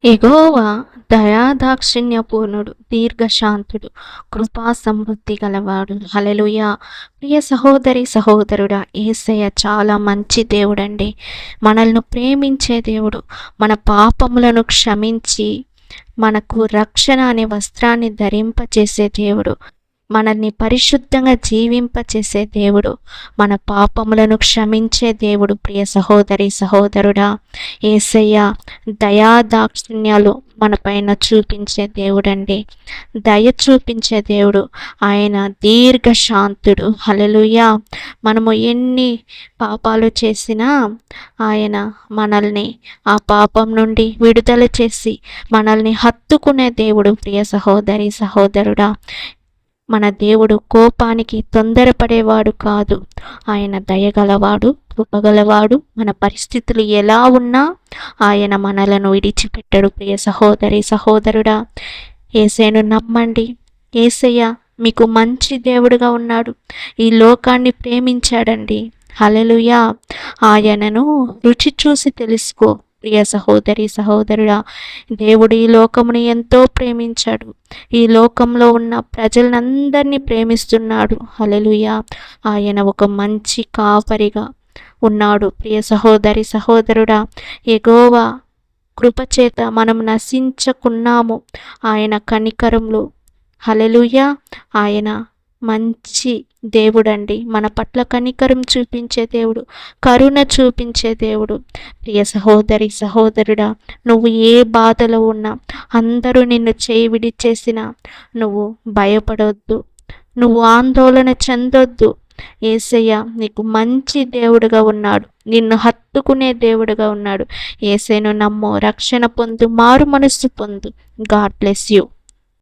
యెహోవా దయాదాక్షిణ్యపూర్ణుడు, దీర్ఘశాంతుడు, కృపా సమృద్ధి గలవాడు. హల్లెలూయా. ప్రియ సహోదరి సహోదరుడా, యేసయ్య చాలా మంచి దేవుడండి. మనల్ని ప్రేమించే దేవుడు, మన పాపములను క్షమించి మనకు రక్షణ అనే వస్త్రాన్ని ధరింపచేసే దేవుడు, మనల్ని పరిశుద్ధంగా జీవింపచేసే దేవుడు, మన పాపములను క్షమించే దేవుడు. ప్రియ సహోదరి సహోదరుడా, యేసయ్య దయాదాక్షిణ్యాలు మన పైన చూపించే దేవుడండి, దయ చూపించే దేవుడు. ఆయన దీర్ఘశాంతుడు. హల్లెలూయా. మనము ఎన్ని పాపాలు చేసినా ఆయన మనల్ని ఆ పాపం నుండి విడుదల చేసి మనల్ని హత్తుకునే దేవుడు. ప్రియ సహోదరి సహోదరుడా, మన దేవుడు కోపానికి తొందరపడేవాడు కాదు. ఆయన దయగలవాడు, కృపగలవాడు. మన పరిస్థితులు ఎలా ఉన్నా ఆయన మనలను విడిచిపెట్టడు. ప్రియ సహోదరి సహోదరుడా, యేసయ్యను నమ్మండి. యేసయ్య మీకు మంచి దేవుడుగా ఉన్నాడు. ఈ లోకాన్ని ప్రేమించాడండి. హల్లెలూయా. ఆయనను రుచి చూసి తెలుసుకో. ప్రియ సహోదరి సహోదరుడా, దేవుడు ఈ లోకమును ఎంతో ప్రేమించాడు. ఈ లోకంలో ఉన్న ప్రజలందరినీ ప్రేమిస్తున్నాడు. హల్లెలూయా. ఆయన ఒక మంచి కాపరిగా ఉన్నాడు. ప్రియ సహోదరి సహోదరుడా, యెహోవా కృపచేత మనం నశించకున్నాము. ఆయన కనికరములు. హల్లెలూయా. ఆయన మంచి దేవుడండి. మన పట్ల కనికరం చూపించే దేవుడు, కరుణ చూపించే దేవుడు. ప్రియ సహోదరి సహోదరుడా, నువ్వు ఏ బాధలో ఉన్నా, అందరూ నిన్ను చేయి విడిచేసినా నువ్వు భయపడొద్దు, నువ్వు ఆందోళన చెందొద్దు. యేసయ్య నీకు మంచి దేవుడుగా ఉన్నాడు, నిన్ను హత్తుకునే దేవుడుగా ఉన్నాడు. యేసయ్యను నమ్ము, రక్షణ పొందు, మారు మనస్సు పొందు. God bless you.